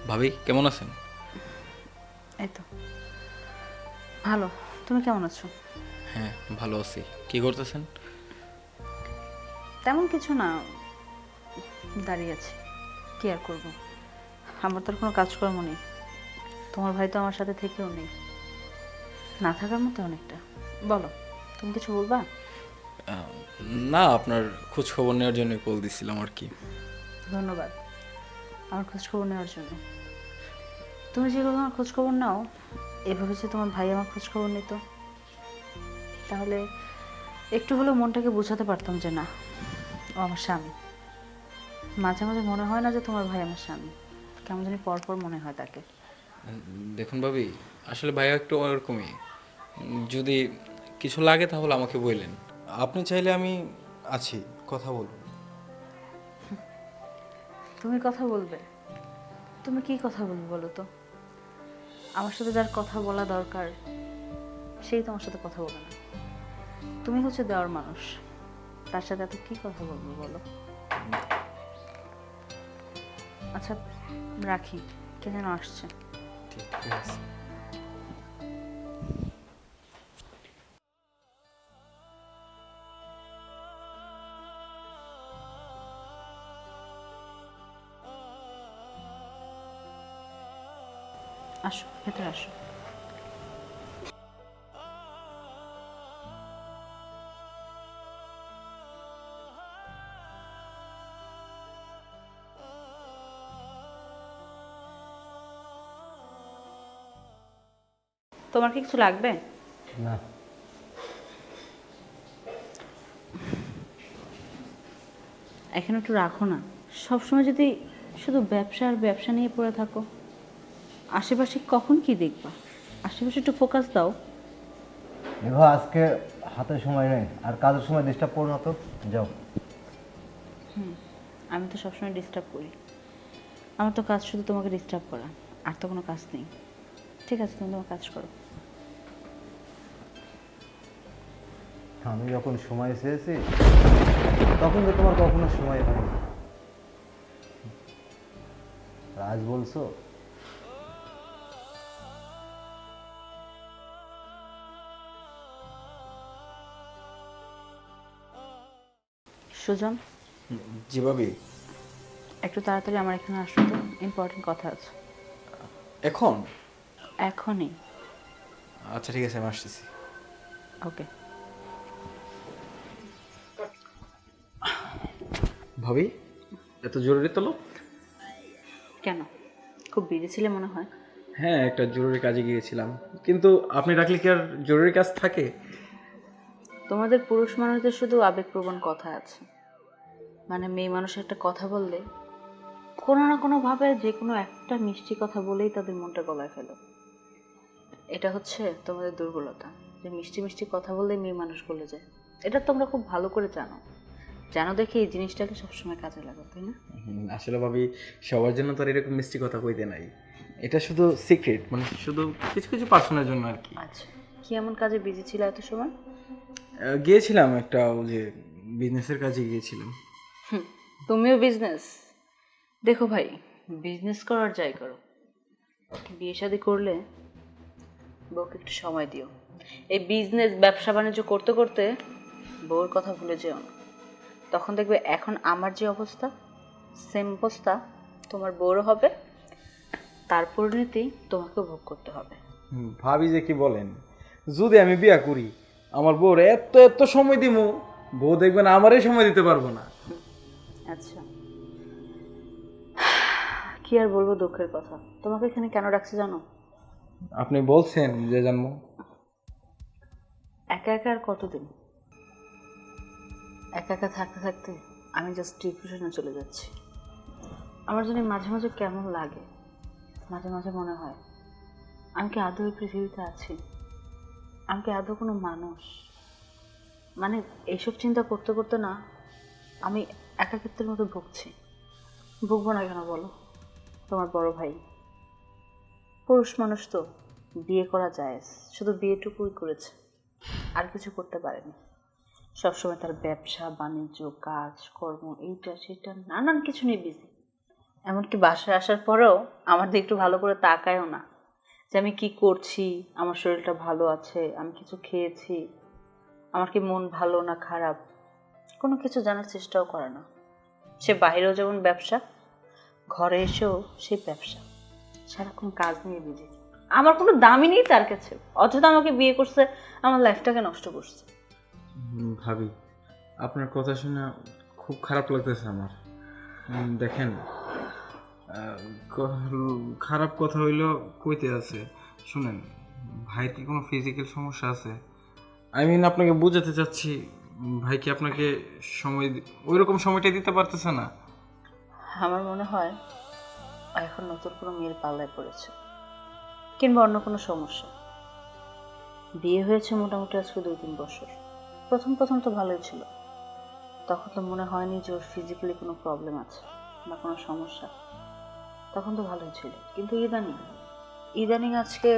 ভাবি কেমন আছেন? এই তো ভালো। তুমি কেমন আছো? হ্যাঁ, ভালো আছি। কি করতেছেন? তেমন কিছু না, দাঁড়িয়ে আছি। কি আর করব, আমার তো আর কোনো কাজকর্ম নেই। তোমার ভাই তো আমার সাথে থেকেও নেই, না থাকার মতো অনেকটা। বলো, তুমি কিছু বলবা? আহ, না, আপনার খোঁজ খবর নেওয়ার জন্য কল দিছিলাম আর কি। ধন্যবাদ আমার খোঁজ খবর নেওয়ার জন্য। তুমি যেভাবে আমার খোঁজ খবর নাও, এভাবে যে তোমার ভাই আমার খোঁজ খবর নিত, তাহলে একটু হলেও মনটাকে বোঝাতে পারতাম যে না, ও আমার স্বামী। মাঝে মাঝে মনে হয় না যে তোমার ভাই আমার স্বামী, কেমন জানি পরপর মনে হয় তাকে। দেখুন ভাবি, আসলে ভাইয়া একটু ওরকমই। যদি কিছু লাগে তাহলে আমাকে বললেন। আপনি চাইলে আমি আছি, কথা বলুন। তুমি কথা বলবে? তুমি কি কথা বলবে বলো তো? আমার সাথে যার কথা বলা দরকার, সেই তোমার সাথে কথা বলে না। তুমি হচ্ছে দেওয়ার মানুষ, তার সাথে এত কি কথা বলবো বলো? আচ্ছা, রাখি, কে যেন আসছে। ঠিক আছে। আসো, ভেতরে আসো। তোমার কি কিছু লাগবে? না। এখানে একটু রাখো না। সবসময় যদি শুধু ব্যবসা আর ব্যবসা নিয়ে পড়ে থাকো, আশেপাশে কখন কি দেখবা? আশেপাশে একটু ফোকাস দাও। দেখো, আজকে হাতে সময় নেই, আর কাজের সময় ডিস্টার্ব করো না তো। যাও। আমি তো সবসময় ডিস্টার্ব করি, আমার তো কাজ শুধু তোমাকে ডিস্টার্ব করা, আর তো কোনো কাজ নেই। ঠিক আছে, তুমি তোমার কাজ করো। আমি যখন সময় চেয়েছি তখন তো তোমার কখনো সময় হয়নি। আর আজ বলছো? সুজন, জি ভাবি। একটু তাড়াতাড়ি আমার এখানে আসো তো, ইম্পর্টেন্ট কথা আছে। এখন? এখনই। আচ্ছা ঠিক আছে, আমি আসতেছি। ওকে। ভাবি, এত জরুরি তলব? কেন, খুব বিজি ছিলে মনে হয়। হ্যাঁ, একটা জরুরি কাজে গিয়েছিলাম, কিন্তু আপনি ডাকলে কি আর জরুরি কাজ থাকে? তোমাদের পুরুষ মানুষদের শুধু আবেগপ্রবণ কথা আছে, মানে মেয়ে মানুষ একটা কথা বললে কোনো না কোনো ভাবে যে কোনো একটা মিষ্টি কথা বলেই তাদের মনটা গলায় ফেলো। এটা হচ্ছে তোমাদের দুর্বলতা, যে মিষ্টি মিষ্টি কথা বললেই মেয়ে মানুষ গলে যায়। এটা তোমরা খুব ভালো করে জানো, জানো দেখে এই জিনিসটাকে সবসময় কাজে লাগো, তাই না? আসলে ভাবি, সবার জন্য তো আর এরকম মিষ্টি কথা কইতে নাই। এটা শুধু সিক্রেট, মানে শুধু কিছু কিছু পার্সনের জন্য আর কি। আচ্ছা, কি এমন কাজে বিজি ছিল এত সময়? গিয়েছিলাম একটা ওই যে বিজনেসের কাজে গিয়েছিলাম। তুমিও বিজনেস? দেখো ভাই, বিজনেস করার যাই করো, বিয়ে শাদী করলে বউকে একটু সময় দিও। এই বিজনেস ব্যবসা বাণিজ্য করতে করতে বউর কথা ভুলে যেও না। তখন দেখবে এখন আমার যে অবস্থা, সেম অবস্থা তোমার বউরও হবে, তার পরিণতি তোমাকেও ভোগ করতে হবে। ভাবি যে কি বলেন, যদি আমি বিয়া করি, আমার বউর এত এত সময় দিমু, বউ দেখবেন আমারই সময় দিতে পারবো না। আচ্ছা, কি আর বলবো, দুঃখের কথা। তোমাকে এখানে কেন রাখছি জানো? আপনি বলছেন যে জন্ম। একা একা আর কতদিন? একা একা থাকতে থাকতে আমি জাস্ট ডিপ্রেশনে চলে যাচ্ছি। আমার জানি মাঝে মাঝে কেমন লাগে, মাঝে মাঝে মনে হয় আমি কি আদৌ এই পৃথিবীতে আছি? আমি কি আদৌ কোনো মানুষ? মানে এইসব চিন্তা করতে করতে না, আমি একাকিত্বের মতো ভুগছি। ভুগবো না কেন বলো? তোমার বড় ভাই পুরুষ মানুষ তো, বিয়ে করা যায়, শুধু বিয়েটুকুই করেছে, আর কিছু করতে পারেনি। সবসময় তার ব্যবসা বাণিজ্য কাজ কর্ম এইটা সেটা নানান কিছু নিয়ে বিজি। এমনকি বাসায় আসার পরেও আমার দিকে একটু ভালো করে তাকায়ও না যে আমি কি করছি, আমার শরীরটা ভালো আছে, আমি কিছু খেয়েছি, আমার কি মন ভালো না খারাপ, কোনো কিছু জানার চেষ্টাও করে না। সে বাইরেও যেমন ব্যবসা, ঘরে এসেও সেই ব্যবসা, সারাক্ষণ কাজ নিয়ে বিজি। আমার কোনো দামই নেই তার কাছে, অথচ আমাকে বিয়ে করছে, আমার লাইফটাকে নষ্ট করছে। ভাবি, আপনার কথা শুনে খুব খারাপ লাগতেছে আমার। দেখেন, খারাপ কথা হইলো কইতে আছে। শুনেন, ভাই কি কোনো ফিজিক্যাল সমস্যা আছে? আপনাকে বোঝাতে চাচ্ছি, ভাই কি আপনাকে ওইরকম সময়টা দিতে পারতেছে না? আমার মনে হয় এখন নতুন কোনো মেয়ের পাল্লায় পড়েছে, কিংবা অন্য কোনো সমস্যা। বিয়ে হয়েছে মোটামুটি আজকে 2-3 বছর। প্রথম প্রথম তো ভালোই ছিল, তখন তো মনে হয়নি যে ওর ফিজিক্যালি কোনো প্রবলেম আছে বা কোনো সমস্যা, তখন তো ভালোই ছিল। কিন্তু ইদানিং ইদানিং আজকে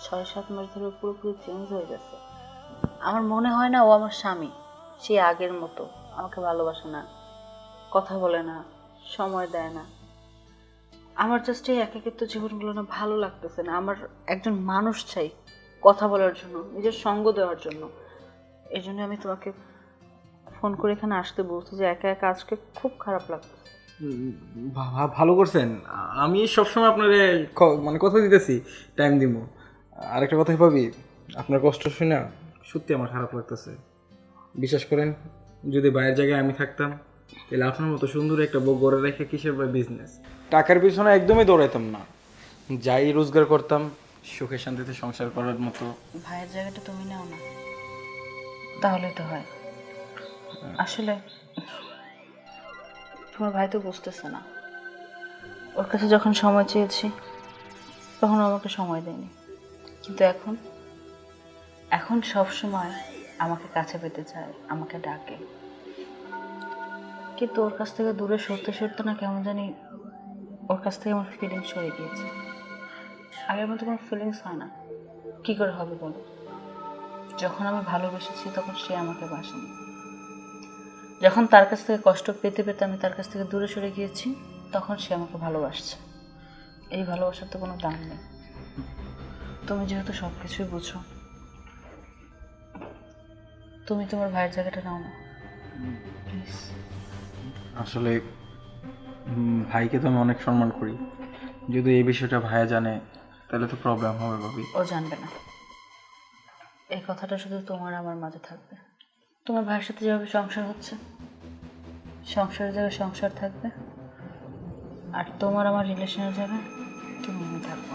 6-7 মাস ধরে পুরোপুরি চেঞ্জ হয়ে গেছে। আমার মনে হয় না ও আমার স্বামী, সে আগের মতো আমাকে ভালোবাসে না, কথা বলে না, সময় দেয় না। আমার জাস্ট এই একাকিত্ব জীবনগুলো না ভালো লাগতেছে না। আমার একজন মানুষ চাই কথা বলার জন্য, নিজের সঙ্গ দেওয়ার জন্য। এই জন্য আমি তোমাকে ফোন করে এখানে আসতে বলছি যে একা একা আজকে খুব খারাপ লাগতেছে। ভালো করছেন। আমি সবসময় আপনারে মানে কথা দিতেছি, টাইম দিব। আরেকটা কথা ভাবি, আপনার কষ্ট শুনে সত্যি আমার খারাপ লাগতেছে। বিশ্বাস করেন, যদি বাইরের জায়গায় আমি থাকতাম, তাহলে আপনার মতো সুন্দর একটা বউ গড়ে রেখে কিসের বা বিজনেস, টাকার পিছনে একদমই দৌড়াইতাম না। যাই রোজগার করতাম সুখে শান্তিতে সংসার করার মতো। ভাইয়ের জায়গাটা তুমি নাও না, তাহলে তো হয়। আসলে তোমার ভাই তো বুঝতেছে না, ওর কাছে যখন সময় চেয়েছি তখন ও আমাকে সময় দেয়নি, কিন্তু এখন এখন সব সময় আমাকে কাছে পেতে চায়, আমাকে ডাকে। কিন্তু ওর কাছ থেকে দূরে সরতে সরতে না কেমন জানি ওর কাছ থেকে আমার ফিলিংস সরে গিয়েছে। আগের মতো কোনো ফিলিংস হয় না। কী করে হবে বলো? যখন আমি ভালোবেসেছি তখন সে আমাকে বাসেনি, যখন তার কাছ থেকে কষ্ট পেতে পেতে আমি তার কাছ থেকে দূরে সরে গিয়েছি তখন সে আমাকে ভালোবাসছে। এই ভালোবাসার তো কোনো দাম নেই। তুমি যেহেতু সব কিছুই বুঝো, তুমি তোমার ভাইয়ের জায়গাটা নাও না প্লিজ। আসলে ভাইকে তো আমি অনেক সম্মান করি। যদি এই বিষয়টা ভাইয়া জানে তাহলে তো প্রবলেম হবে ভাবি। ও জানবে না, এই কথাটা শুধু তোমার আমার মাঝে থাকবে। তোমার ভাইয়ের সাথে যেভাবে সংসার হচ্ছে, সংসারের জায়গায় সংসার থাকবে, আর তোমার আমার রিলেশনের জায়গায় তুমি আমি থাকবো।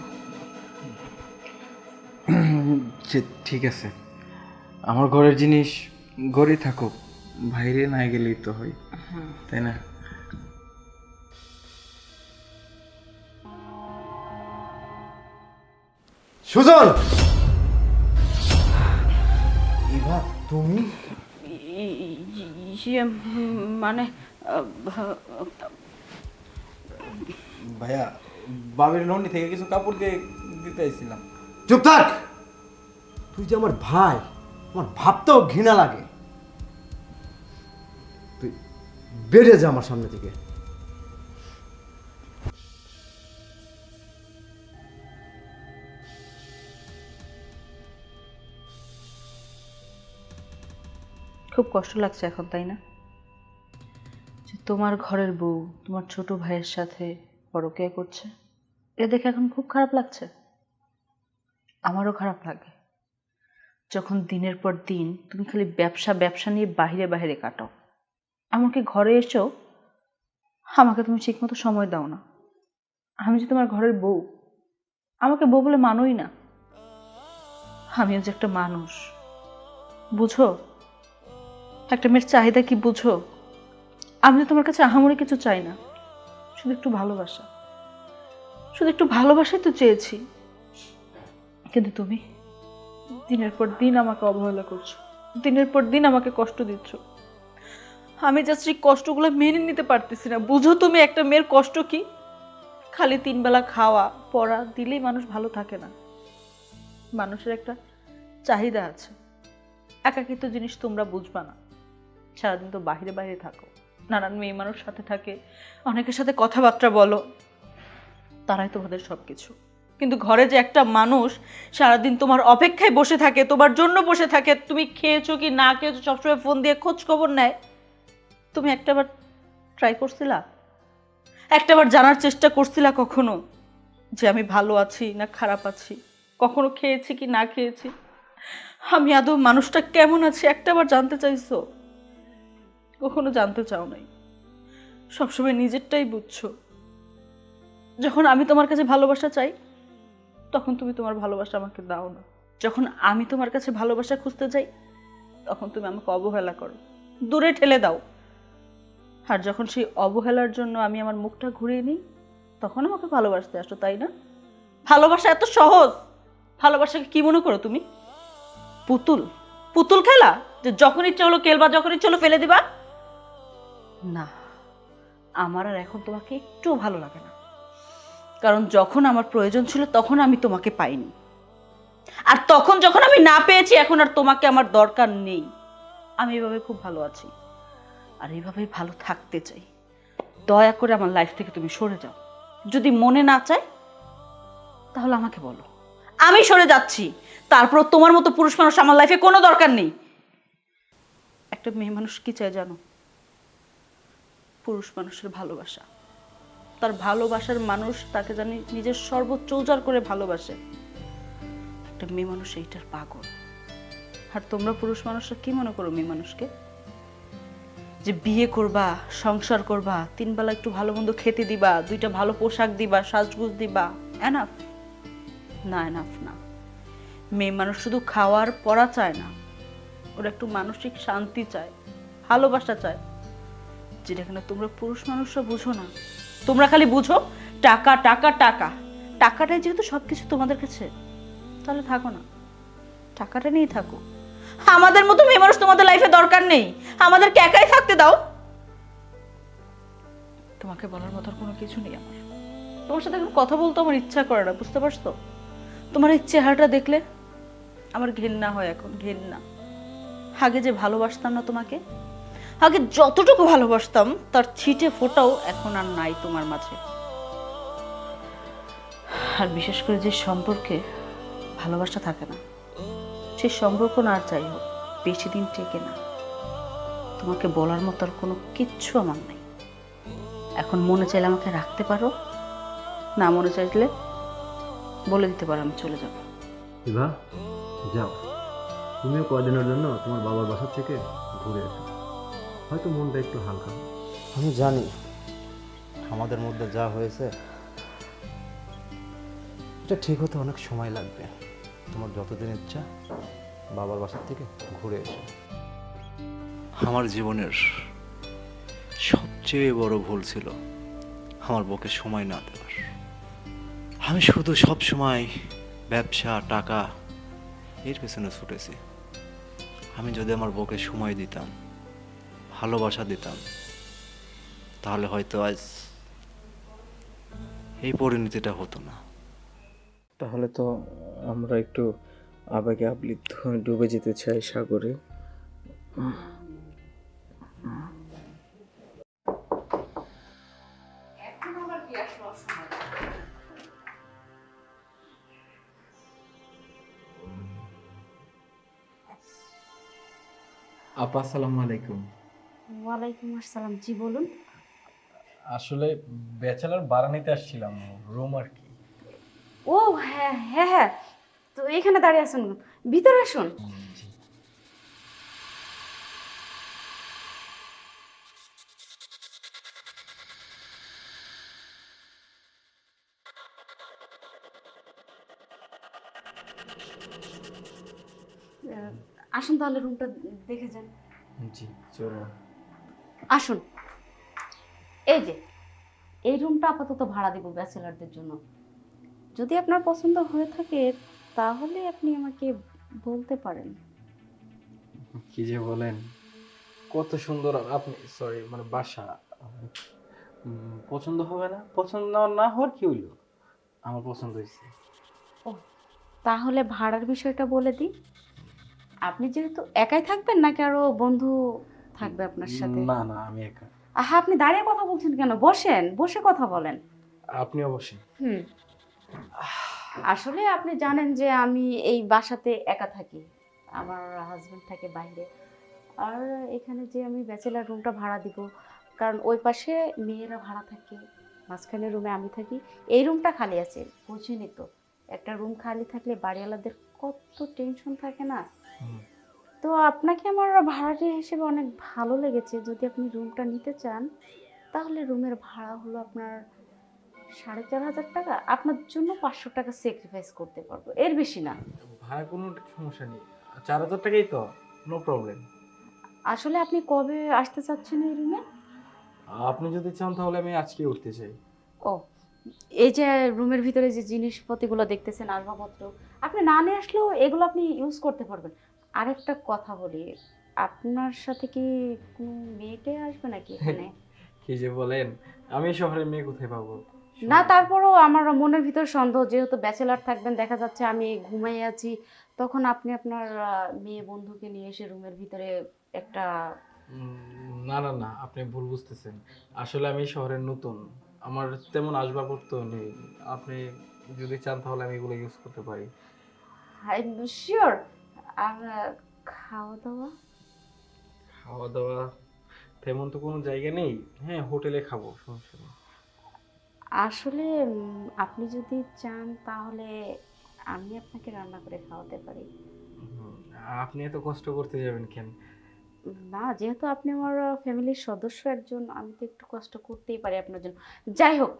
ঠিক আছে, আমার ঘরের জিনিস ঘরে থাকুক, বাইরে না গেলেই তো হয়, তাই না? সুজন, এবার তুমি মানে ভাইয়া, বাবির লন্ডি থেকে কিছু কাপড় দিয়ে দিতে আইছিলাম। চুপ থাক। তুই যে আমার ভাই, আমার ভাবতেও ঘৃণা লাগে। তুই বেরিয়ে যা আমার সামনে থেকে। খুব কষ্ট লাগছে এখন, তাই না? যে তোমার ঘরের বউ তোমার ছোট ভাইয়ের সাথে পরকীয়া করছে, এ দেখে এখন খুব খারাপ লাগছে। আমারও খারাপ লাগে যখন দিনের পর দিন তুমি খালি ব্যবসা ব্যবসা নিয়ে বাহিরে বাহিরে কাটাও। এমনকি ঘরে এসেও আমাকে তুমি ঠিকমতো সময় দাও না। আমি যে তোমার ঘরের বউ, আমাকে বউ বলে মানোই না। আমিও যে একটা মানুষ, বুঝো? একটা মেয়ের চাহিদা কি বুঝো? আমি তো তোমার কাছে আহামরি কিছু চাই না, শুধু একটু ভালোবাসা, শুধু একটু ভালোবাসাই তো চেয়েছি। কিন্তু তুমি দিনের পর দিন আমাকে অবহেলা করছো, দিনের পর দিন আমাকে কষ্ট দিচ্ছ। আমি জাস্ট এই কষ্টগুলো মেনে নিতে পারতেছি না। বুঝো তুমি একটা মেয়ের কষ্ট কি? খালি 3 বেলা খাওয়া পড়া দিলেই মানুষ ভালো থাকে না। মানুষের একটা চাহিদা আছে। একাকিত্ব জিনিস তোমরা বুঝবা না, সারাদিন তো বাইরে বাইরে থাকো। নানান মেয়ে মানুষ সাথে থাকে, অনেকের সাথে কথাবার্তা বলো, তারাই তোমাদের সব কিছু। কিন্তু ঘরে যে একটা মানুষ সারাদিন তোমার অপেক্ষায় বসে থাকে, তোমার জন্য বসে থাকে, তুমি খেয়েছো কি না খেয়েছো সবসময় ফোন দিয়ে খোঁজ খবর নেয়, তুমি একটাবার ট্রাই করছিলা? একটাবার জানার চেষ্টা করছিলা কখনো যে আমি ভালো আছি না খারাপ আছি, কখনো খেয়েছি কি না খেয়েছি, আমি আদৌ মানুষটা কেমন আছে একটাবার জানতে চাইছো? কখনো জানতে চাও নাই, সবসময় নিজেরটাই বুঝছো। যখন আমি তোমার কাছে ভালোবাসা চাই তখন তুমি তোমার ভালোবাসা আমাকে দাও না, যখন আমি তোমার কাছে ভালোবাসা খুঁজতে যাই তখন তুমি আমাকে অবহেলা করো, দূরে ঠেলে দাও। আর যখন সেই অবহেলার জন্য আমি আমার মুখটা ঘুরিয়ে নিই তখন আমাকে ভালোবাসতে আসো, তাই না? ভালোবাসা এত সহজ? ভালোবাসাকে কি মনে করো তুমি? পুতুল? পুতুল খেলা যে যখন ইচ্ছে হলো খেলবা, যখন ইচ্ছে হলো ফেলে দিবা? না, আমার আর এখন তোমাকে একটুও ভালো লাগে না, কারণ যখন আমার প্রয়োজন ছিল তখন আমি তোমাকে পাইনি, আর তখন যখন আমি না পেয়েছি এখন আর তোমাকে আমার দরকার নেই। আমি এভাবে খুব ভালো আছি আর এইভাবেই ভালো থাকতে চাই। দয়া করে আমার লাইফ থেকে তুমি সরে যাও। যদি মনে না চায় তাহলে আমাকে বলো, আমি সরে যাচ্ছি। তারপর তোমার মতো পুরুষ মানুষ আমার লাইফে কোনো দরকার নেই। একটা মেয়ে মানুষ কি চায় জানো? পুরুষ মানুষের ভালোবাসা। তার ভালোবাসার মানুষ তাকে জানি নিজের সর্বোচ্চ উজাড় করে ভালোবাসে। একটা মেয়ে মানুষ এইটার পাগল। আর তোমরা পুরুষ মানুষরা কি মনে করো মেয়ে মানুষকে? যে বিয়ে করবা, সংসার করবা, 3 বেলা একটু ভালো মন্দ খেতে দিবা, 2টা ভালো পোশাক দিবা, সাজগুজ দিবা, এনাফ? না, এনাফ না। মেয়ে মানুষ শুধু খাওয়ার পড়া চায় না, ওরা একটু মানসিক শান্তি চায়, ভালোবাসা চায়, যেটা কিনা তোমরা পুরুষ মানুষরা বুঝো না। তোমরা খালি বুঝো টাকা টাকা টাকা। টাকাটাই যেহেতু সবকিছু তোমাদের কাছে, তাহলে থাকো না, টাকাটা নিয়েই থাকো। আমাদের মতো মেয়ে মানুষ তোমাদের লাইফে দরকার নেই, আমাদেরকে একাই থাকতে দাও। তোমাকে বলার মতো কোনো কিছু নেই আমার। তোমার সাথে এখন কথা বলতে আমার ইচ্ছা করে না, বুঝতে পারছো? তোমার এই চেহারাটা দেখলে আমার ঘেন্না হয় এখন, ঘেন্না। আগে যে ভালোবাসতাম না তোমাকে, আগে যতটুকু ভালোবাসতাম তার ছিটে ফোটাও এখন আর নাই তোমার মাঝে। আর বিশেষ করে যে সম্পর্কে ভালোবাসা থাকে না, সে সম্পর্ক না আর যাই হোক বেশি দিন টেকে না। তোমাকে বলার মতো আর কোনো কিচ্ছু আমার নাই। এখন মনে চাইলে আমাকে রাখতে পারো, না মনে চাইলে বলে দিতে পারো আমি চলে যাব। ইভা, যাও, তুমিও কয়দিনের জন্য তোমার বাবার বাসা থেকে ঘুরে এসো, হয়তো মনটা একটু হালকা। আমি জানি আমাদের মধ্যে যা হয়েছে এটা ঠিক হতে অনেক সময় লাগবে। তোমার যতদিন ইচ্ছা বাবার বাসার থেকে ঘুরে এসো। আমার জীবনের সবচেয়ে বড় ভুল ছিল আমার বউকে সময় না দেওয়ার। আমি শুধু সব সময় ব্যবসা, টাকা এর পেছনে ছুটেছি। আমি যদি আমার বউকে সময় দিতাম, ভালোবাসা দিতাম, তাহলে হয়তো আজ এই পরিণতিটা হতো না। তাহলে তো আমরা একটু আবেগে আপ্লুত হয়ে ডুবে যেতে চাই সাগরে। আপা আসসালামু আলাইকুম। ওয়ালাইকুম আসসালাম, জি বলুন। আসলে ব্যাচেলর ভাড়া নিতে আসছিলাম, রুম আর কি। ও হ্যাঁ হ্যাঁ হ্যাঁ, তো এখানে দাঁড়িয়ে আসুন, ভিতরে আসুন। আসুন তাহলে রুমটা দেখে যান। জি চলো। আসুন, এই যে এই রুমটা আপাতত ভাড়া দেব ব্যাচেলারদের জন্য। যদি আপনার পছন্দ হয়ে থাকে তাহলে আপনি আমাকে বলতে পারেন। কি যে বলেন, কত সুন্দর আপনি, সরি মানে বাসা। পছন্দ হবে না? পছন্দ না হওয়ার কি হইলো, আমার পছন্দ হয়েছে। ও তাহলে ভাড়ার বিষয়টা বলে দিই। আপনি যেহেতু একাই থাকবেন নাকি আরো বন্ধু থাকবে আপনার সাথে? না না, আমি একা। আহা, আপনি দাঁড়িয়ে কথা বলছেন কেন? বসেন, বসে কথা বলেন। আপনি অবশ্যই। হুম। আসলে আপনি জানেন যে আমি এই বাসাতে একা থাকি, আমার হাজবেন্ড থাকে বাইরে। আর এখানে যে আমি ব্যাচেলার রুমটা ভাড়া দিব, কারণ ওই পাশে মেয়েরা ভাড়া থাকে, মাঝখানে রুমে আমি থাকি। এই রুমটা খালি আছে, বুঝিনি তো, একটা রুম খালি থাকলে বাড়িওয়ালাদের কত টেনশন থাকে না। হুম। তো আপনাকে আমার ভাড়াটিয়া হিসেবে অনেক ভালো লেগেছে। যদি আপনি রুমটা নিতে চান তাহলে রুমের ভাড়া হলো আপনার 4,500 টাকা। আপনার জন্য 500 টাকা স্যাক্রিফাইস করতে পারবো, এর বেশি না। ভাড়া কোনো সমস্যা নেই, 4,000 টাকাই তো, নো প্রবলেম। আসলে আপনি কবে আসতে চাচ্ছেন এই রুমে? আপনি যদি চান তাহলে আমি আজকে উঠতে চাই। ও, এই যে রুমের ভিতরে যে জিনিসপত্রগুলো দেখতেছেন, আসবাবপত্র, আপনি না নিয়ে আসলেও এগুলো আপনি ইউজ করতে পারবেন। আরেকটা কথা বলি, আপনার সাথে কি কোনো মেয়েটে আসবে নাকি এখানে? কি যে বলেন, আমি এই শহরে মেয়ে কোথায় পাবো? না, তারপরও আমার মনের ভিতর সন্দেহ, যেহেতু ব্যাচেলার থাকবেন, দেখা যাচ্ছে আমি ঘুমাই আছি, তখন আপনি আপনার মেয়ে বন্ধুকে নিয়ে এসে রুমের ভিতরে একটা... না না না, আপনি ভুল বুঝতেছেন। আসলে আমি এই শহরের নতুন, আমার তেমন আসবাবপত্র নেই। আপনি যদি চান তাহলে আমি এগুলো ইউজ করতে পারি। শিওর। আর খাওয়া দাওয়া? খাওয়া দাওয়া তেমন তো কোনো জায়গা নেই, হ্যাঁ হোটেলে খাবো, সমস্যা নেই। আসলে আপনি যদি চান তাহলে আমি আপনাকে রান্না করে খাওয়াতে পারি। হুম, আপনি এত কষ্ট করতে যাবেন কেন? না, যেহেতু আপনি আমার ফ্যামিলির সদস্য একজন, আমি তো একটু কষ্ট করতেই পারি আপনার জন্য। যাই হোক,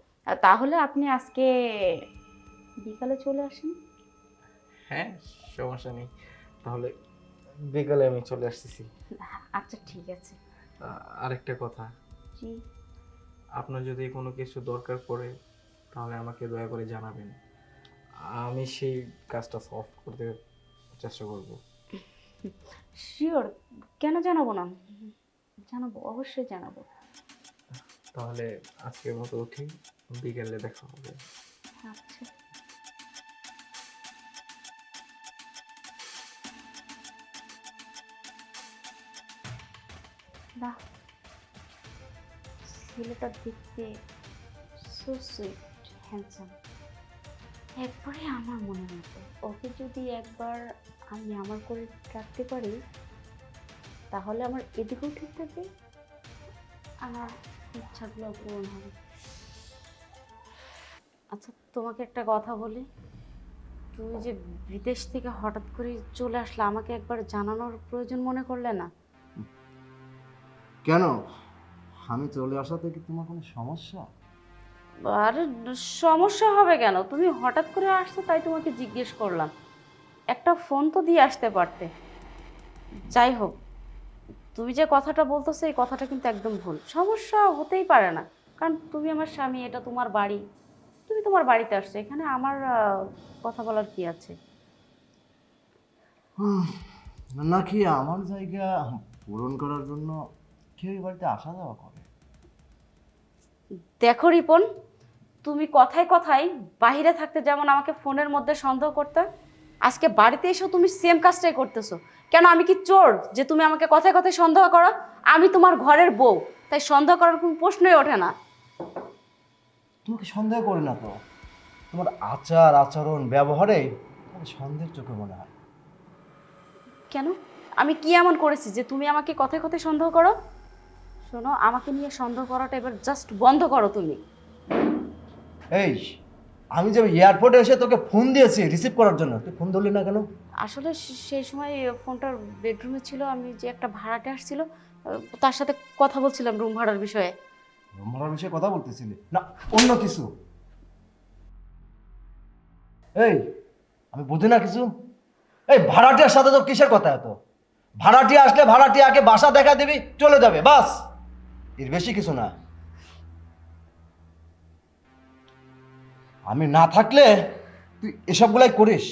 তাহলে আপনি আজকে বিকালে চলে আসেন। হ্যাঁ, সমস্যা নেই, তাহলে বিকালে আমি চলে আসতেছি। আচ্ছা, ঠিক আছে। আরেকটা কথা, জি। আপনার যদি কোনো কিছু দরকার পড়ে তাহলে আমাকে দয়া করে জানাবেন, আমি সেই কাজটা সলভ করতে চেষ্টা করব। শিওর, কেন জানাবো না? জানাবো, অবশ্যই জানাবো। তাহলে আজকের মতো উঠি, বিকেলে দেখা হবে। আচ্ছা। বাহ, ছেলেটা দেখতে সো সুইট, হ্যান্ডসাম, একবারে আমার মনের মতো। ওকে যদি একবার আমি আমার করে রাখতে পারি তাহলে আমার এদিকেও ঠিক থাকবে, আমার ইচ্ছাগুলো পূরণ হবে। আচ্ছা, তোমাকে একটা কথা বলি, তুমি যে বিদেশ থেকে হঠাৎ করে চলে আসলে, আমাকে একবার জানানোর প্রয়োজন মনে করলে না? কেন, আমি চলে আসাতে কি তোমার কোনো সমস্যা? আরে, সমস্যা হবে কেন? তুমি হঠাৎ করে আসছো তাই তোমাকে জিজ্ঞেস করলাম, একটা ফোন তো দিয়ে আসতে পারতে। যাই হোক, তুমি যে কথাটা বলতেছো এই কথাটা কিন্তু একদম ভুল। সমস্যা হতেই পারে না, কারণ তুমি আমার স্বামী, এটা তোমার বাড়ি, তুমি তোমার বাড়িতে আসছো, এখানে আমার কথা বলার কি আছে? নাকি আমার জায়গা পূরণ করার জন্য কেউ এই বাড়িতে আসা যাওয়া করে? দেখো রিপন, তুমি কথায় কথায় বাইরে থাকতে যেমন আমাকে ফোনের মধ্যে সন্দেহ করতে, আজকে বাড়িতে এসেও তুমি সেম কাজটাই করতেছো। কেন, আমি কি চোর যে তুমি আমাকে কথায় কথায় সন্দেহ করো? আমি তোমার ঘরের বউ, তাই সন্দেহ করার কোনো প্রশ্নই ওঠে না। তোমাকে সন্দেহ করি না তো, তোমার আচার আচরণ ব্যবহারে তোমার সন্দেহের চোখে মনে হয়। কেন, আমি কি এমন করেছি যে তুমি আমাকে কথায় কথায় সন্দেহ করো? শোনো, আমাকে নিয়ে সন্দেহ করাটা এবার জাস্ট বন্ধ করো তুমি। এই, আমি যে এয়ারপোর্টে এসে তোকে ফোন দিয়েছি রিসিভ করার জন্য, তুই ফোন ধরলি না কেন? আসলে সেই সময় ফোনটার বেডরুমে ছিল, আমি যে একটা ভাড়াটে আসছিল তার সাথে কথা বলছিলাম রুম ভাড়ার বিষয়ে। আমার বিষয়ে কথা বলতেছিলি না অন্য কিছু? এই, আমি বুঝি না কিছু। এই ভাড়াটিয়ার সাথে তো কিসের কথা এত? ভাড়াটিয়া আসলে ভাড়াটিয়াকে বাসা দেখা দিবি, চলে যাবে, বাস, এর বেশি কিছু না। আমি না থাকলে তুই এসবগুলাই করিস।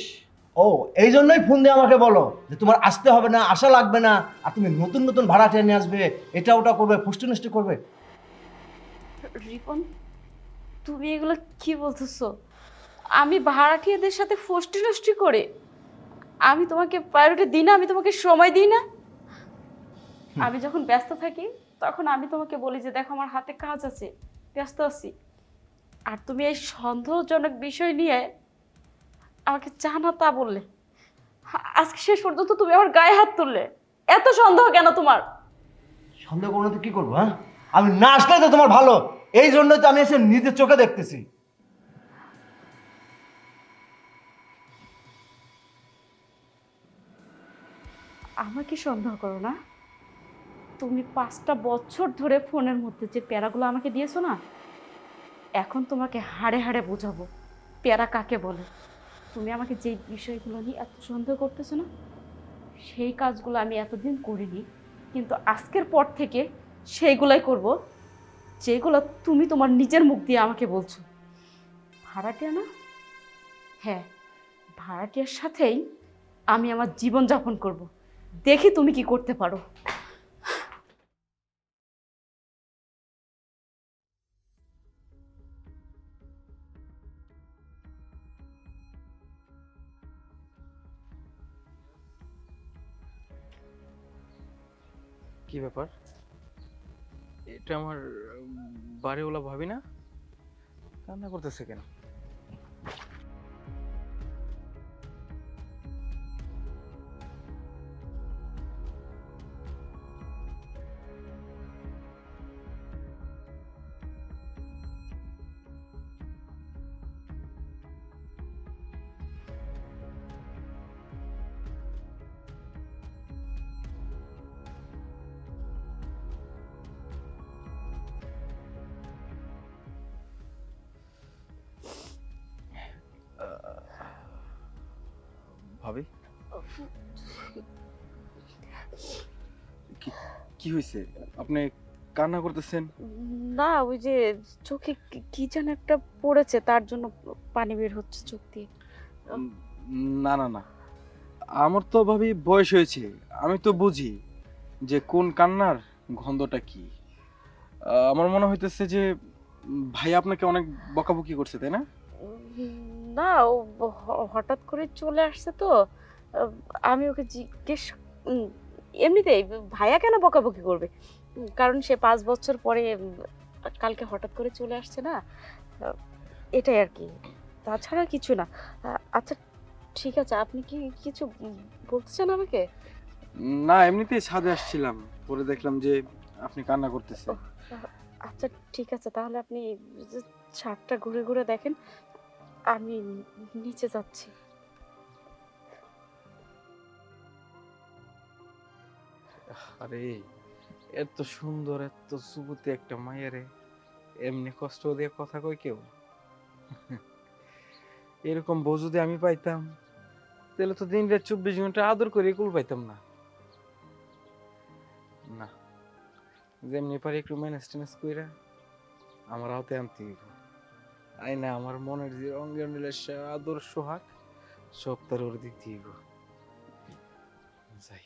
ও, এই জন্যই ফোন দিয়ে আমাকে বলো যে তোমার আসতে হবে না, আসা লাগবে না, আর তুমি নতুন নতুন ভাড়াটিয়া নিয়ে আসবে, এটা ওটা করবে, ফুষ্টি নষ্টি করবে। রিপন, তুমি এগুলো কি বলতেছো? আমি ভাড়াটিয়াদের সাথে ফষ্টি নষ্টি করে? আমি তোমাকে প্রায়োরিটি দিই না? আমি তোমাকে সময় দিই না? আমি যখন ব্যস্ত থাকি তখন আমি তোমাকে বলি যে দেখো আমার হাতে কাজ আছে, ব্যস্ত আছি। আর তুমি এই সন্দেহজনক বিষয় নিয়ে আমাকে যা না তা বললে। আজকে শেষ পর্যন্ত তুমি আমার গায়ে হাত তুললে। এত সন্দেহ কেন তোমার? সন্দেহ করলে তো কি করবো? হ্যাঁ, আমি না আসলে তো তোমার ভালো, এই জন্যই তো আমি এসে নিজের চোখে দেখতেছি। আমাকে সন্দেহ করো না? তুমি 5টা বছর ধরে ফোনের মধ্যে যে প্যারাগুলো আমাকে দিয়েছো না, এখন তোমাকে হাড়ে হাড়ে বোঝাবো প্যারা কাকে বলে। তুমি আমাকে যে বিষয়গুলো নিয়ে এত সন্দেহ করতেছো না, সেই কাজগুলো আমি এতদিন করিনি, কিন্তু আজকের পর থেকে সেইগুলাই করব যেগুলো তুমি তোমার নিজের মুখ দিয়ে আমাকে বলছো। ভাড়াটিয়া না? হ্যাঁ, ভাড়াটিয়ার সাথেই আমি আমার জীবন যাপন করব। দেখি তুমি কি করতে পারো। কি ব্যাপার? এটা আমার বাড়িওয়ালা ভাবি না? কান্না করতেছে কেন? ভাবি, কি কি হয়েছে? আপনি কান্না করতেছেন? না, ওই যে চোখে কি যেন একটা পড়েছে, তার জন্য পানি বের হচ্ছে চোখ দিয়ে। উম, না না না, আমার তো ভাবি বয়স হয়েছে, আমি তো বুঝি যে কোন কান্নার গন্ধটা কি। আমার মনে হইতেছে যে ভাই আপনাকে অনেক বকাবকি করছে, তাই না? না, ও হঠাৎ করে চলে আসছে তো। আহ, আমি ওকে জিজ্ঞেস উম, এমনিতেই ভাইয়া কেন বকাবকি করবে? কারণ সে 5 বছর পরে কালকে হঠাৎ করে চলে আসছে না। আহ, এটাই আর কি, তাছাড়া কিছু না। আচ্ছা, ঠিক আছে, আপনি কি কিছু বলতে চান আমাকে? না, এমনিতেই ছাদে আসছিলাম, পরে দেখলাম যে আপনি কান্না করতেছেন। আচ্ছা, ঠিক আছে, তাহলে আপনি যে ছাদটা ঘুরে ঘুরে দেখেন, আমি নিচে যাচ্ছি। আরে, এত সুন্দর এত সুবুতে একটা মায়েরে এমনি কষ্ট দিয়ে কথা কই কেউ? এরকম বউ যদি আমি পাইতাম, তাহলে তো দিন রাত 24 ঘন্টা আদর করে কুল পাইতাম না। না, যেমনি পারি একটু ম্যানেজ টেনেজ কইরা আমার হাতে আনতে হইব। আই না, আমার মনের যে অঙ্গের নীলের আদর সোহাগ সব তার ওর দিক দিয়ে হইব। যাই।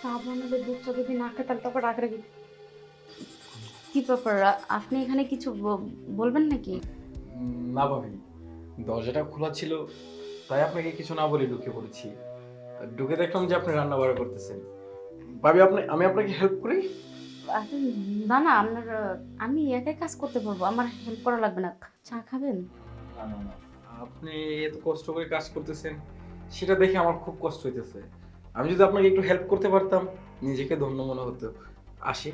চা বানালে দুধটা যদি না খেতাম তারপর রাগরাগি। কি ব্যাপার, আপনি এখানে কিছু বলবেন নাকি? না ভাবি, দরজাটা খোলা ছিল, তাই আপনাকে কিছু না বলে ঢুকে পড়েছি। ঢুকে দেখলাম যে আপনি রান্না বাড়া করতেছেন। ভাবি, আমি আপনাকে হেল্প করি? আরে না না, আপনার আমি একাই কাজ করতে পারবো, আমার হেল্প করা লাগবে না। চা খাবেন? না না না, আপনি এত কষ্ট করে কাজ করতেছেন, সেটা দেখে আমার খুব কষ্ট হইতেছে। আমি যদি আপনাকে একটু হেল্প করতে পারতাম, নিজেকে ধন্য মনে হতো। আসি।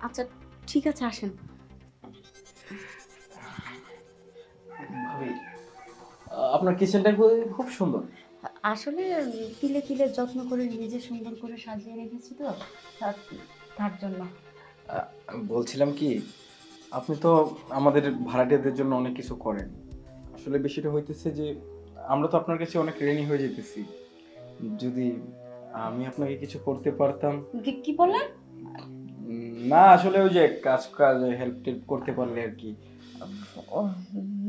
আচ্ছা, ঠিক আছে, আসেন। ভাবি, আপনার কিচেনটা খুব সুন্দর। আসলে তিলে তিলে যত্ন করে নিজে সুন্দর করে সাজিয়ে রেখেছি তো, তার জন্য। আমি বলছিলাম কি, আপনি তো আমাদের ভাড়াটিয়াদের জন্য অনেক কিছু করেন। আসলে বিষয়টা হইতেছে যে আমরা তো আপনার কাছে অনেক ঋণী হয়ে যেতেছি। যদি আমি আপনাকে কিছু করতে পারতাম। কি বললেন? না, আসলে ওই যে কাজ কাজ হেল্প টেল্প করতে পারলে আর কি। ও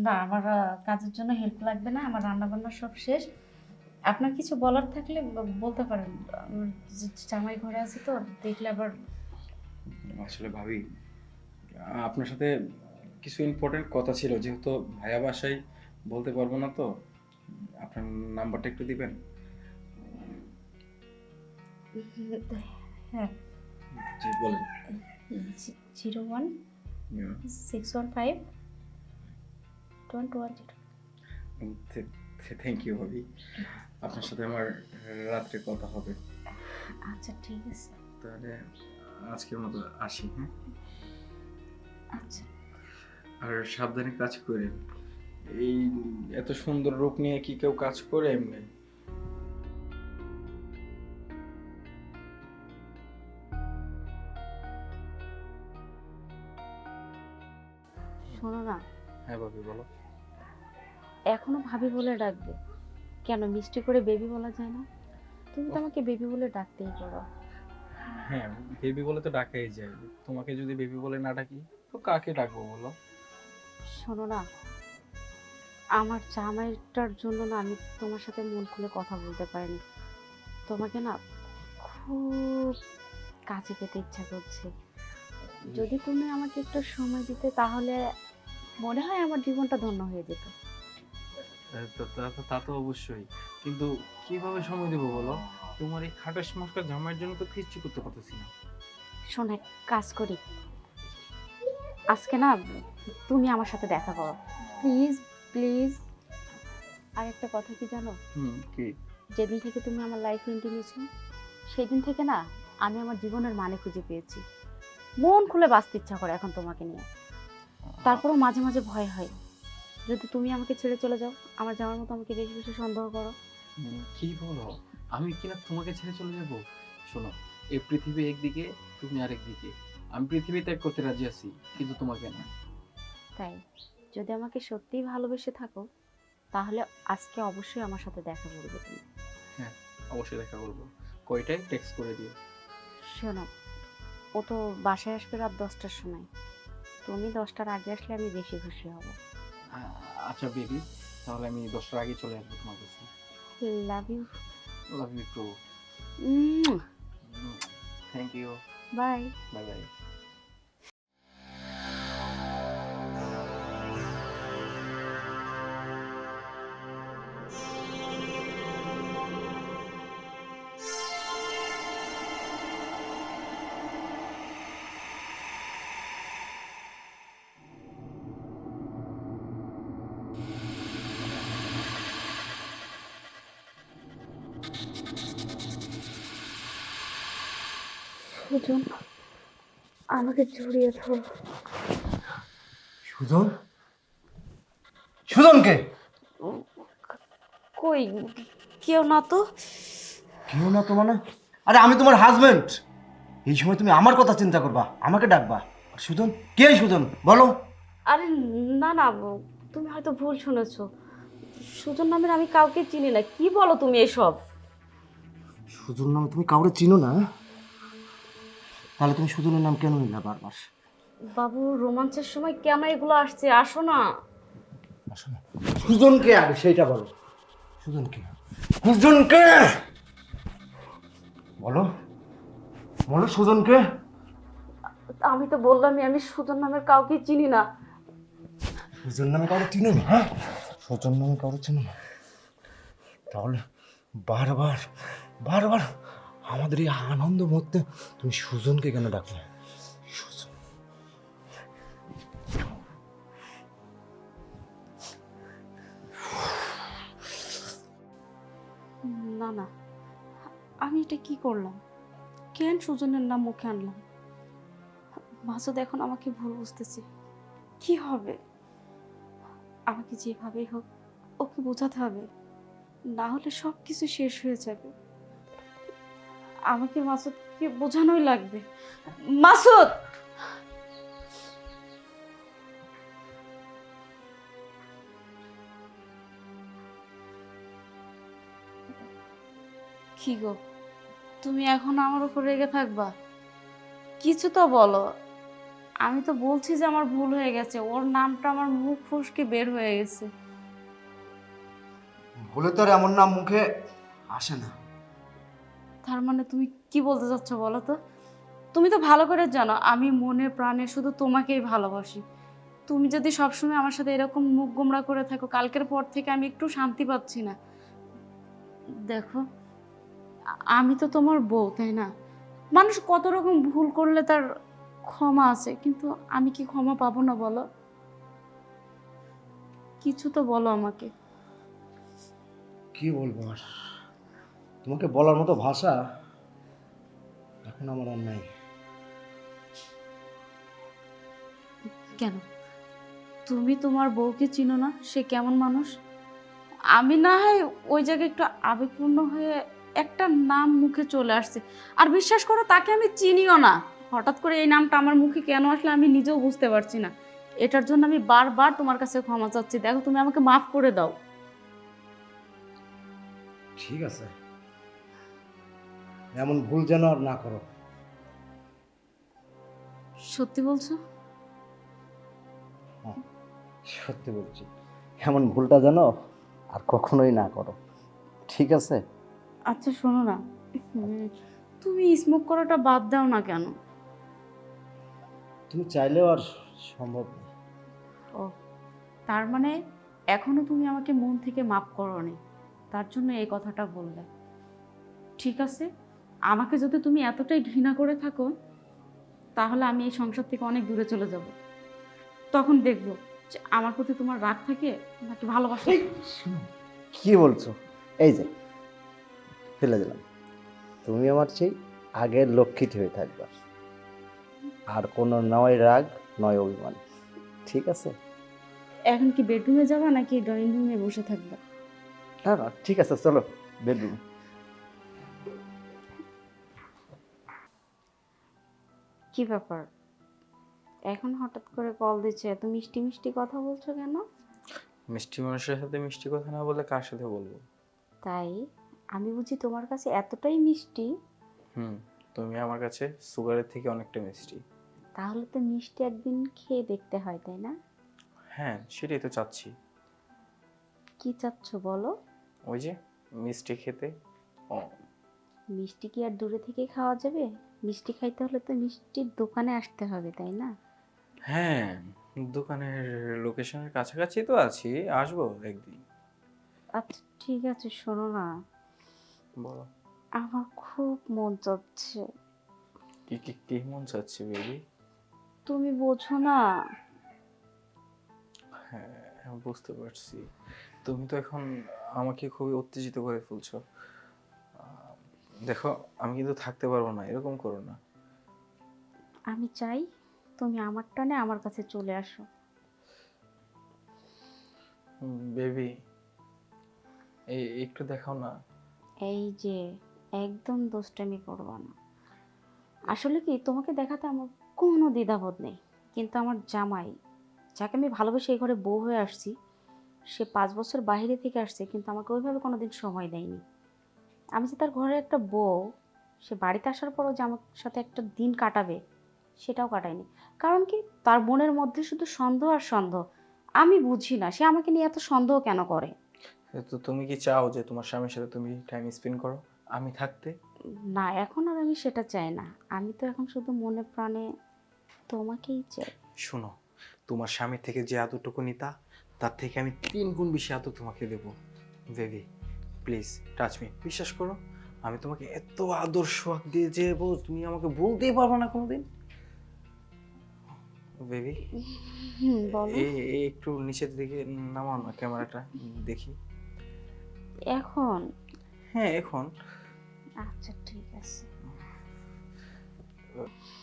না, আমার কাজের জন্য হেল্প লাগবে না, আমার রান্না বান্না সব শেষ। আপনার কিছু বলার থাকলে বলতে পারেন। আমার জামাই ঘরে আছে তো, দেখলে আবার। আসলে ভাবি, আপনার সাথে কিছু ইম্পর্টেন্ট কথা ছিল, যেহেতু ভাইয়া বাসায় বলতে পারবো না তো, আপনার নাম্বারটা একটু দিবেন? হ্যাঁ, জি বলেন। 01615210। থ্যাংক ইউ ভাবি, আপনার সাথে আমার রাত্রে কথা হবে। আচ্ছা ঠিক আছে। তাহলে আজকের মতো আসি, হ্যাঁ? আচ্ছা। আর সাবধানে কাজ করেন। এই এত সুন্দর রূপ নিয়ে কি কেউ কাজ করে এমনি? শোনো না, হ্যাঁ ভাবি বলো। এখনো ভাবি বলে ডাকবে কেন? মিষ্টি করে বেবি বলা যায় না? তুমি তো আমাকে বেবি বলে ডাকতেই পারো। হ্যাঁ, বেবি বলে তো ডাকাই যায়। তোমাকে যদি বেবি বলে না ডাকি তো কাকে ডাকবো বলো? শোনো না, আমার জামাইটার জন্য না আমি তোমার সাথে মন খুলে কথা বলতে পারিনি। তোমাকে না খুব কাছে পেতে ইচ্ছা করছে। যদি তুমি আমাকে একটু সময় দিতে তাহলে মনে হয় আমার জীবনটা ধন্য হয়ে যেত। তা তো অবশ্যই, কিন্তু কিভাবে সময় দেবো বলো? তোমার এই খাটাস মস্কার জামাইয়ের জন্য তো কিচ্ছু করতে পারতেছি না। শোনো, এক কাজ করি, আজকে না তুমি আমার সাথে দেখা করো, প্লিজ প্লিজ। আর একটা কথা কি জানো, কি? যেদিন থেকে তুমি আমার লাইফ এন্ট্রি নিয়েছো সেই দিন থেকে না আমি আমার জীবনের মানে খুঁজে পেয়েছি। মন খুলে বাঁচতে ইচ্ছা করে এখন তোমাকে নিয়ে। তারপরও মাঝে মাঝে ভয় হয়, যদি তুমি আমাকে ছেড়ে চলে যাও, আমার যাওয়ার মতো আমাকে বেশি বেশি সন্দেহ করো। কি বলো? আমি কিনা তোমাকে ছেড়ে চলে যাব? শোনো, এই পৃথিবী একদিকে, তুমি আরেকদিকে। আমি পৃথিবী ত্যাগ করতে রাজি আছি, কিন্তু তোমাকে না। তাই যদি আমাকে সত্যিই ভালোবেসে থাকো তাহলে আজকে অবশ্যই আমার সাথে দেখা করবে তুমি। হ্যাঁ, অবশ্যই দেখা করবো। কয়টায় টেক্সট করে দিও। শোনো, ও তো বাসায় আসবে রাত 10টার সময়, তুমি 10টার আগে আসলে আমি বেশি খুশি হব। আচ্ছা বেবি, তাহলে আমি 10টার আগে চলে আসবো তোমার কাছে। Love you. Love you too. Thank you. Bye. Bye bye. Sujan, আমাকে জড়িয়ে ধরো। সুজন? সুজনকে? কই, কেউ না তো। কেউ না তো মানে? আরে আমি তোমার হাজবেন্ড। এই সময় তুমি আমার কথা চিন্তা করবা, আমাকে ডাকবা। আর সুজন কে? সুজন বলো। আরে না না, তুমি হয়তো ভুল শুনেছো। সুজন নামের আমি কাউকে চিনি না। কি বলো তুমি এসব? সুজন নামে তুমি কাউরে চিনো না? তাহলে তুমি সুজনের নাম কেন নিলা বারবার? বাবু, রোমাঞ্চের সময় কেন এগুলো আসছে? আসো না। আসো না। সুজনকে আগে সেইটা বলো। সুজনকে? সুজনকে বলো, বলো সুজনকে। আমি তো বললামই আমি সুজন নামের কাউকে চিনি না। সুজন নামে কাউরে চিনো না? হ্যাঁ, সুজন নামে কাউরে চিনো না? তাহলে বারবার বারবার আমাদের এই আনন্দ মুহূর্তে তুমি সুজনকে কেন ডাকলে? সুজন। না না, আমি এটা কি করলাম? কেন সুজনের নাম মুখে আনলাম? মাসুদ এখন আমাকে ভুল বুঝতেছে। কি হবে? আমাকে যেভাবেই হোক ওকে বোঝাতে হবে, না হলে সব কিছু শেষ হয়ে যাবে। আমাকে মাসুদকে বোঝানোই লাগবে। মাসুদ! কি গো, তুমি এখন আমার উপর রেগে থাকবা? কিছু তো বলো। আমি তো বলছি যে আমার ভুল হয়ে গেছে, ওর নামটা আমার মুখ ফসকে বের হয়ে গেছে। ভুলে তো আর এমন নাম মুখে আসে না। তার মানে তুমি কি বলতে চাচ্ছ বলো তো? তুমি তো ভালো করে জানো আমি মনে প্রাণে শুধু তোমাকেই ভালোবাসি। তুমি যদি সবসময় আমার সাথে এরকম মুখ গোমড়া করে থাকো, কালকের পর থেকে আমি একটু শান্তি পাচ্ছি না। দেখো, আমি তো তোমার বউ, তাই না? মানুষ কত রকম ভুল করলে তার ক্ষমা আছে, কিন্তু আমি কি ক্ষমা পাবো না বলো? কিছু তো বলো আমাকে। কি বলবো আর, তোমাকে বলার মতো ভাষা এখন আমার আর নাই। কেন? তুমি তোমার বউকে চিনো না? সে কেমন মানুষ? আমি না হয় ওই জায়গায় একটু আবেগপূর্ণ হয়ে একটা নাম মুখে চলে আসছে, আর বিশ্বাস করো তাকে আমি চিনিও না। হঠাৎ করে এই নামটা আমার মুখে কেন আসলে আমি নিজেও বুঝতে পারছি না। এটার জন্য আমি বারবার তোমার কাছে ক্ষমা চাচ্ছি, দেখো তুমি আমাকে মাফ করে দাও। ঠিক আছে, এমন ভুল যেন আর না করো। সত্যি বলছো? সত্যি বলছি, এমন ভুলটা যেন আর কখনোই না করো, ঠিক আছে? আচ্ছা শোনো না, তুমি স্মোক করাটা বাদ দাও না কেন? তুমি চাইলেও আর সম্ভব না। ও, তার মানে এখনো তুমি আমাকে মন থেকে মাফ করোনি, তার জন্য এই কথাটা বললে। ঠিক আছে, আমাকে যদি তুমি এতটাই ঘৃণা করে থাকো, তাহলে আমি এই সংসার থেকে অনেক দূরে চলে যাব। তখন দেখবো যে আমার প্রতি তোমার রাগ থাকে নাকি ভালোবাসা। কি বলছো? এই যে ফেলে দিলাম, তুমি আমার সেই আগের লক্ষ্মীটি হয়ে থাকবা, আর কোনো নয় রাগ নয় অভিমান, ঠিক আছে? এখন কি বেডরুমে যাবা নাকি ড্রয়িং রুমে বসে থাকবা? না না, ঠিক আছে, চলো বেডরুম। কি ব্যাপার, এখন হঠাৎ করে কল দিচ্ছে, এত মিষ্টি মিষ্টি কথা বলছো কেন? মিষ্টি মানুষের সাথে মিষ্টি কথা না বলে কার সাথে বলবো? তাই আমি বুঝি তোমার কাছে এতটাই মিষ্টি? হুম, তুমি আমার কাছে সুগারের থেকে অনেকটা মিষ্টি। তাহলে তো মিষ্টি একদিন খেয়ে দেখতে হয়, তাই না? হ্যাঁ, সেটাই তো চাচ্ছি। কি চাচ্ছ বলো? ওই যে মিষ্টি খেতে। ও, মিষ্টি কি আর দূরে থেকে খাওয়া যাবে? মিষ্টি খাইতে হলে তো মিষ্টির দোকানে আসতে হবে, তাই না? হ্যাঁ, দোকানের লোকেশনের কাছাকাছি তো আছি, আসবো একদিন। আচ্ছা ঠিক আছে, শোনো না, বলো। আমার খুব মন চাচ্ছে। কি কি কি মন চাচ্ছে বেবি? তুমি বোঝো না। হ্যাঁ, বুঝতে পারছি। তুমি তো এখন আমাকে খুবই উত্তেজিত করে ফেলছো। দেখো, আমি কিন্তু থাকতে পারবো না, এরকম করো না। আমি চাই তুমি আমার টানে আমার কাছে চলে আসো। বেবি, এই একটু দেখাও না। এই যে, একদম দুষ্টামি করবা না। আসলে কি, তোমাকে দেখাতে আমার কোনো দ্বিধাবোধ নেই, কিন্তু আমার জামাই, যাকে আমি ভালোবেসে এই ঘরে বউ হয়ে আসছি, সে 5 বছর বাইরে থেকে আসছে, কিন্তু আমাকে ওইভাবে কোনোদিন সময় দেয়নি। আমি যে তার ঘরে একটা বউ, সে বাড়িতে আসার পরও যে আমার সাথে একটা দিন কাটাবে, সেটাও কাটায়নি। কারণ কি, তার মনের মধ্যে শুধু সন্দেহ আর সন্দেহ। আমি বুঝি না সে আমাকে নিয়ে এত সন্দেহ কেন করে। তো তুমি কি চাও যে তোমার স্বামীর সাথে তুমি টাইম স্পেন্ড করো আমি থাকতে? না, এখন আর আমি সেটা চাই না। আমি তো এখন শুধু মনে প্রাণে তোমাকেই চাই। শোনো, তোমার স্বামীর থেকে যে আদরটুকু নিতা, তার থেকে আমি 3 গুণ বেশি আদর তোমাকে দেবো। বেবি প্লিজ টাচ মি, বিশ্বাস করো, আমি তোমাকে এত আদর সোহাগ দিয়ে যাবো, তুমি আমাকে বলতেই পারবো না কোনোদিন। বেবি, বলো। একটু নিচের দিকে নামাও না ক্যামেরাটা, দেখি। এখন? হ্যাঁ এখন। আচ্ছা ঠিক আছে।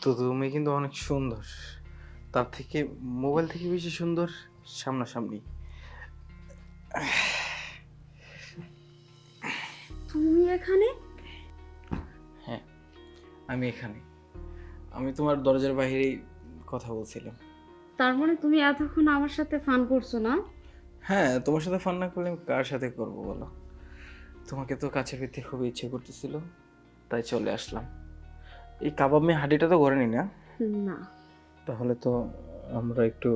তো তুমি কিন্তু অনেক সুন্দর, তার থেকে মোবাইল থেকে বেশি সুন্দর সামনাসামনি। তুমি এখানে? হ্যাঁ, আমি এখানে। আমি তোমার দরজার বাইরেই কথা বলছিলাম। তার মানে তুমি এতক্ষণ আমার সাথে ফান করছো না? হ্যাঁ, তোমার সাথে ফান না করলে আমি কার সাথে করব বলো? তোমাকে তো কাছে পেতে খুবই ইচ্ছে করতেছিল, তাই চলে আসলাম। এই কাবাব মে হাঁডিটা তো করেনি না? না, তাহলে তো আমরা একটু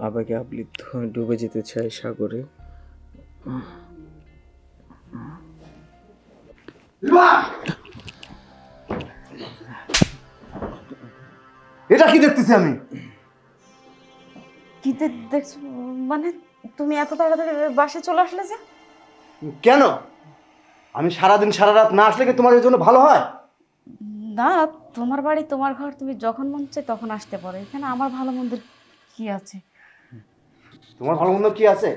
আবেগে আপ্লুত হয়ে ডুবে যেতে চাই সাগরে। এটা কি দেখতেছি আমি? কি দেখছো? মানে তুমি এত তাড়াতাড়ি বাসায় চলে আসলে যে? কেন? আমি সারাদিন সারা রাত না আসলে কি তোমার এর জন্য ভালো হয়? না, তোমার বাড়ি তোমার ঘর, তুমি যখন মন চায় তখন আসতে পারো। এখানে আমার ভালো মন্দের কি আছে? তোমার ভালো মন্দ কি আছে?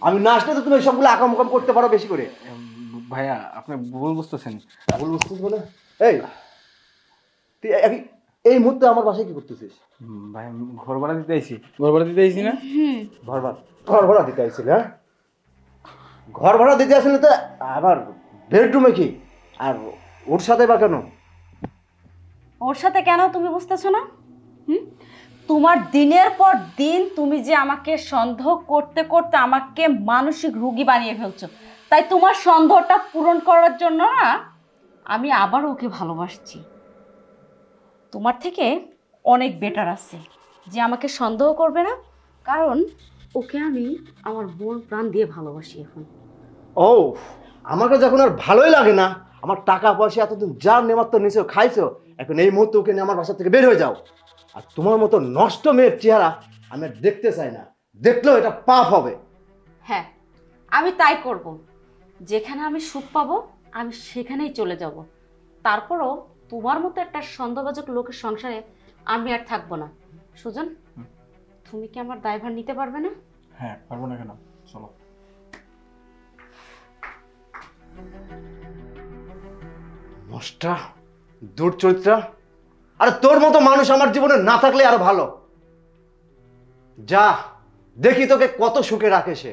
আমি না আসলে তো তুমি সবগুলো আকাম করতে পারো বেশি করে। ভাইয়া আপনি ভুল বুঝতেছেন। ভুল বুঝছিস বলে? এই তুই এই মুহূর্তে আমার বাসায় কি করতেছিস? ভাই ঘর ভাড়া দিতে আইছি। ঘর ভাড়া দিতে আইছি না? ঘর ভাড়া দিতে আসছিল? হ্যাঁ, ঘর ভাড়া দিতে আসলে তো আবার বেডরুমে কি? আর ওর সাথে বা কেন? ওর সাথে কেন তুমি বুঝতেছো না? হুম, তোমার দিনের পর দিন তুমি যে আমাকে সন্দেহ করতে করতে আমাকে মানসিক রোগী বানিয়ে ফেলছো। তাই তোমার সন্দেহটা পূরণ করার জন্য না আমি আবার ওকে ভালোবাসছি। তোমার থেকে অনেক বেটার আছে যে আমাকে সন্দেহ করবে না, কারণ ওকে আমি আমার মন প্রাণ দিয়ে ভালোবাসি এখন। ও, আমাকে যখন আর ভালোই লাগে না, আমার টাকা পয়সা এতদিন যার নেমাত্র নিচেও খাইছো, এখন এই মুহূর্তে ওকে নিয়ে আমার বাসা থেকে বের হয়ে যাও। আর তোমার মতো নষ্ট মেয়ের চেহারা আমি আর দেখতে চাই না, দেখলেও এটা পাপ হবে। হ্যাঁ, আমি তাই করব। যেখানে আমি সুখ পাবো আমি সেখানেই চলে যাব। তারপরও তোমার মতো একটা সন্দেহভাজক লোকের সংসারে আমি আর থাকবো না। সুজন, তুমি কি আমার দায়ভার নিতে পারবে না? হ্যাঁ, পারবো না কেন? চলো। নষ্টা, দুর্চরিত্রা, আরে তোর মতো মানুষ আমার জীবনে না থাকলে আর ভালো। যা দেখি তোকে কত সুখে রাখে সে।